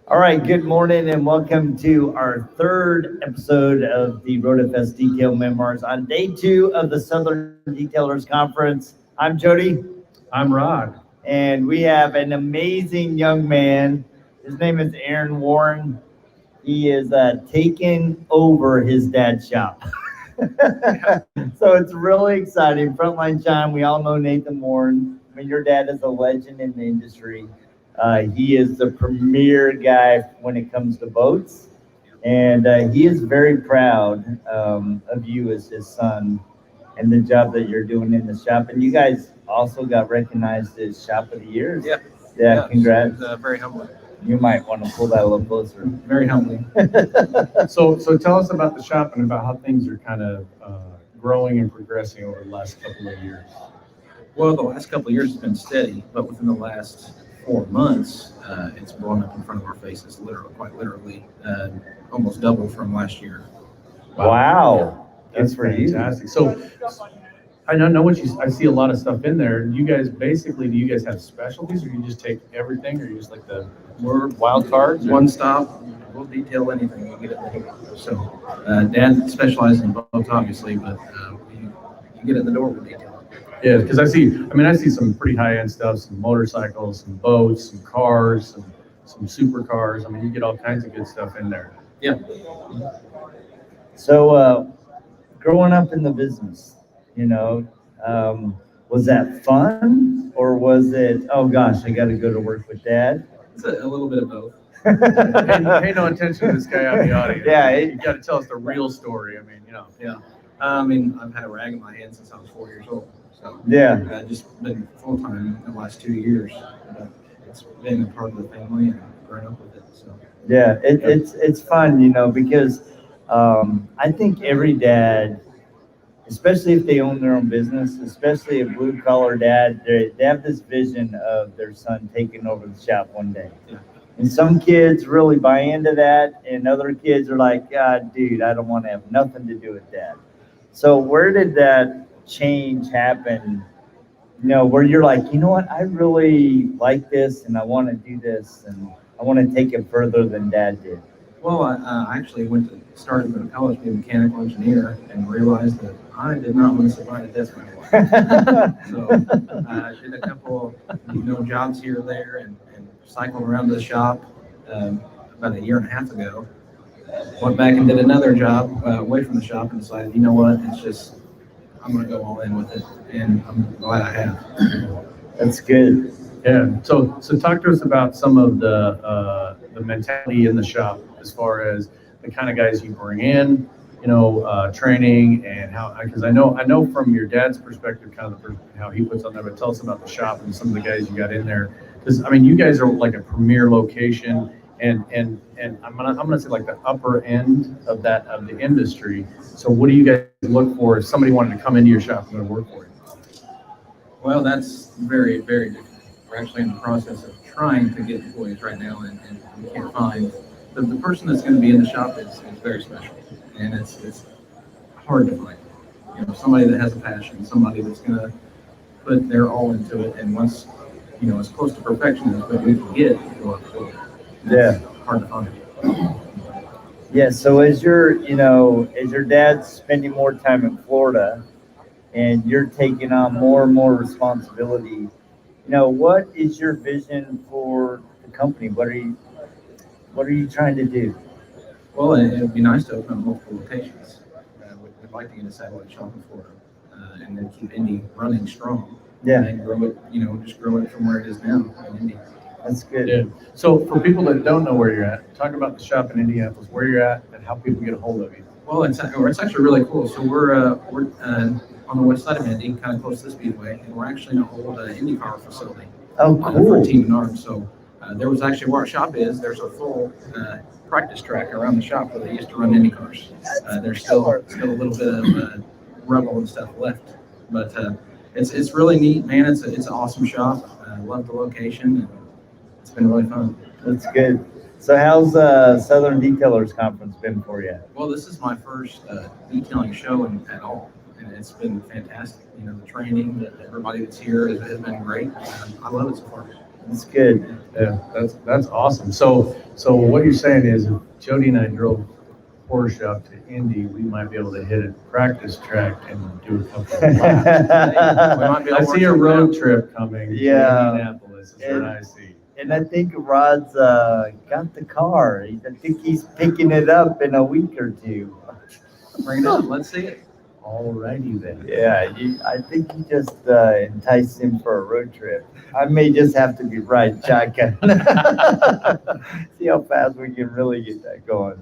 All right, good morning and welcome to our third episode of the RotoFest Detail Memoirs on day two of the Southern Detailers Conference. I'm Jody, I'm Rod. and we have an amazing young man. His name is Aaron Warren. He is taking over his dad's shop. So it's really exciting. Frontline Shine, we all know Nathan Warren. I mean, your dad is a legend in the industry. He is the premier guy when it comes to boats, and he is very proud of you as his son and the job that you're doing in the shop. And you guys also got recognized as Shop of the Year. Yeah, congrats. Very humbling. You might want to pull that a little closer. Very humbling. So tell us about the shop and about how things are kind of growing and progressing over the last couple of years. Well, the last couple of years has been steady, but within the last 4 months, it's blown up in front of our faces, quite literally, almost double from last year. Wow. That's Good for you. fantastic. So I don't know what I see a lot of stuff in there. You guys basically, do you guys have specialties, or you just take everything, or you just like the We're wild cards? or- one stop. We'll detail anything. We'll get it in the door. So, Dad specializes in boats, obviously, but you get it in the door, we'll detail it. Yeah, because I see some pretty high end stuff, some motorcycles, some boats, some cars, some supercars. I mean, you get all kinds of good stuff in there. Yeah. So, growing up in the business, was that fun or was it, oh gosh, I got to go to work with dad? It's a little bit of both. Pay no attention to this guy out in the audience. Yeah, You got to tell us the real story. I mean, Yeah. I mean, I've had a rag in my hand since I was 4 years old. So, Yeah. just been full time in the last 2 years. But it's been a part of the family and I've grown up with it. So, Yeah, it's fun, because I think every dad, especially if they own their own business, especially a blue collar dad, they have this vision of their son taking over the shop one day. Yeah. And some kids really buy into that, and other kids are like, God, dude, I don't want to have nothing to do with that. So where did that change happen? Where you're like, you know what, I really like this, and I want to do this, and I want to take it further than dad did. well, I actually started to college to be a mechanical engineer and realized that I did not want to sit behind a desk my whole life. So I did a couple, jobs here or there and cycled around the shop about a year and a half ago. Went back and did another job away from the shop and decided, you know what, I'm going to go all in with it. And I'm glad I have. That's good. Yeah. So talk to us about some of the mentality in the shop as far as the kind of guys you bring in, training and how, because I know from your dad's perspective, kind of how he puts on there, but tell us about the shop and some of the guys you got in there. Because I mean, you guys are like a premier location, and I'm gonna say like the upper end of the industry. So what do you guys look for if somebody wanted to come into your shop and go to work for you? Well, that's very, very different. We're actually in the process of trying to get employees right now, and we can't find the person that's going to be in the shop is very special, and it's hard to find. Somebody that has a passion, somebody that's going to put their all into it, and once as close to perfection as what we can get, go up to it. Yeah. Hard to find. Yeah. So as your dad's spending more time in Florida, and you're taking on more and more responsibility, what is your vision for the company? What are you trying to do? Well, it would be nice to open up multiple locations. We'd like to get a satellite shop in Florida, and then keep Indy running strong. Yeah. And grow it, just grow it from where it is now in Indy. That's good. Yeah. So for people that don't know where you're at, talk about the shop in Indianapolis, where you're at, and how people get a hold of you. Well, it's actually really cool. So we're on the west side of Indy, kind of close to the Speedway, and we're actually in an old IndyCar facility Oh, for cool. Team Menard. So there was actually where our shop is. There's a full practice track around the shop where they used to run IndyCars. There's still a little bit of rubble and stuff left, but it's really neat, man. It's an awesome shop. I love the location, and it's been really fun. That's good. So how's Southern Detailers Conference been for you? Well, this is my first detailing show at all, and it's been fantastic. The training, everybody that's here has been great. I love it so far. It's good. Yeah, that's awesome. So what you're saying is, if Jody and I drove Porsche up to Indy, we might be able to hit a practice track and do a couple of laps. We might be able I to see a work road something trip coming to Yeah. Indianapolis, is what I see. And I think Rod's got the car. I think he's picking it up in a week or two. Bring it on, let's see it. Alrighty then. Yeah, I think you just enticed him for a road trip. I may just have to be right shotgun. See how fast we can really get that going.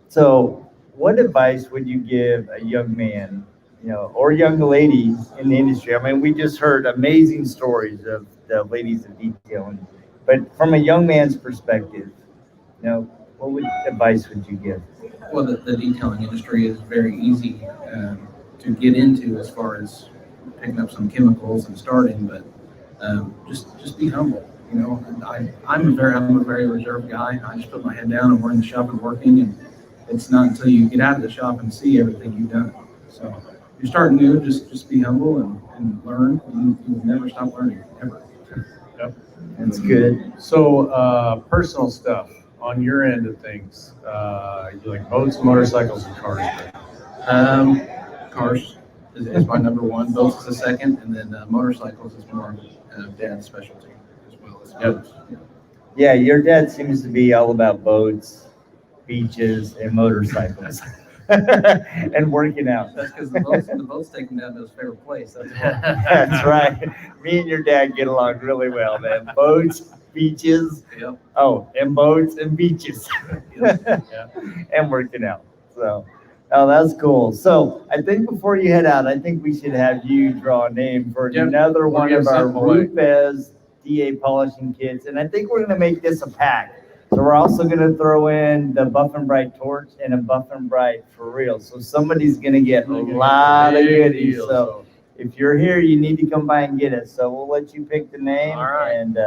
So what advice would you give a young man, or young lady in the industry? I mean, we just heard amazing stories of the ladies of detailing, but from a young man's perspective, what advice would you give? Well, the detailing industry is very easy to get into as far as picking up some chemicals and starting, but just be humble. I'm a very reserved guy. I just put my head down and we're in the shop and working, and it's not until you get out of the shop and see everything you've done. So if you're starting new, just be humble and learn. You will never stop learning, ever. Yep. That's good. So personal stuff on your end of things, you like boats, motorcycles, and cars? Cars is my number one. Boats is the second, and then motorcycles is more dad's specialty as well as boats. Yeah, your dad seems to be all about boats, beaches, and motorcycles, and working out. That's because the boats take him down to his favorite place. That's why. That's right. Me and your dad get along really well, man. Boats, beaches. Yep. Oh, and boats and beaches. Yeah. And working out. So, oh, that's cool. So, I think before you head out, I think we should have you draw a name for Yep. another one We'll of give our something away. Rupes DA polishing kits. And I think we're going to make this a pack. So, we're also going to throw in the Buff and Bright torch and a Buff and Bright for real. So, somebody's going to get a lot of Big goodies. deal, So, if you're here, you need to come by and get it. So, we'll let you pick the name. All right. And,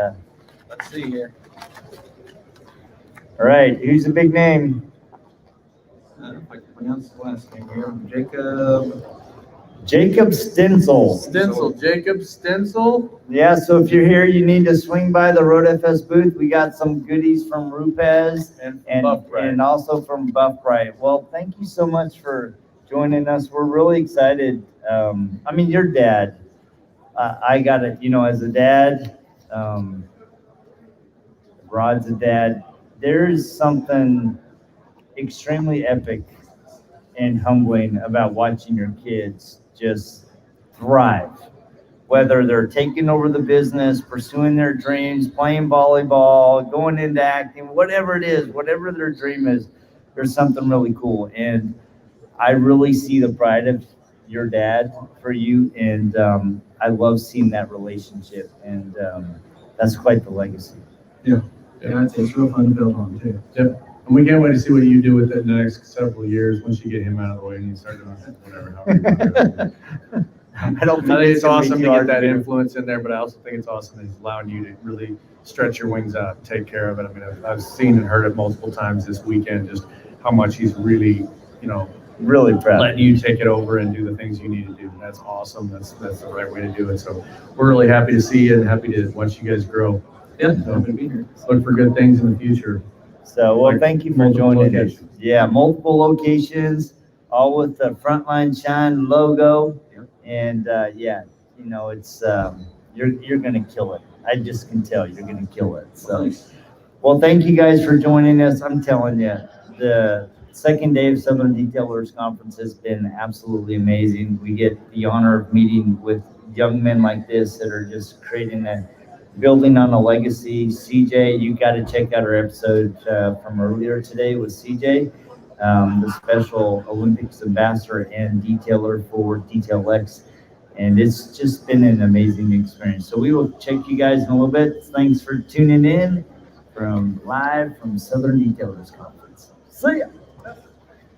Let's see here. all right, who's the big name? If I can pronounce the last name here, Jacob Stencil. Stencil, Jacob Stencil. Yeah, so if you're here, you need to swing by the Road FS booth. We got some goodies from Rupes And Buff Bright. and also from Buff Bright. Well, thank you so much for joining us. We're really excited. I mean, your dad, I got it, as a dad, Rod's a dad. There's something extremely epic and humbling about watching your kids just thrive. Whether they're taking over the business, pursuing their dreams, playing volleyball, going into acting, whatever it is, whatever their dream is, there's something really cool. And I really see the pride of your dad for you. And I love seeing that relationship. And that's quite the legacy. Yeah, it's real fun to build on too. Yep. And we can't wait to see what you do with it in the next several years once you get him out of the way and you start doing whatever. However you want to do it. I don't I think it's gonna be awesome too to get hard that do. influence in there, but I also think it's awesome that he's allowing you to really stretch your wings out and take care of it. I mean, I've seen and heard it multiple times this weekend, just how much he's really, Really proud. letting you take it over and do the things you need to do. That's awesome. That's the right way to do it. So we're really happy to see you and happy to watch you guys grow. Yeah, happy to be here. Look for good things in the future. So, well, Like thank you for multiple joining us. locations. Yeah, multiple locations, all with the Frontline Shine logo. Yep. And, it's, you're gonna kill it. I just can tell you're gonna kill it. So, well, thank you guys for joining us. I'm telling you, the second day of Southern Detailers Conference has been absolutely amazing. We get the honor of meeting with young men like this that are just building on a legacy. CJ, you got to check out our episode from earlier today with CJ, the Special Olympics ambassador and detailer for Detail X. And it's just been an amazing experience. So we will check you guys in a little bit. Thanks for tuning in live from Southern Detailers Conference. See ya.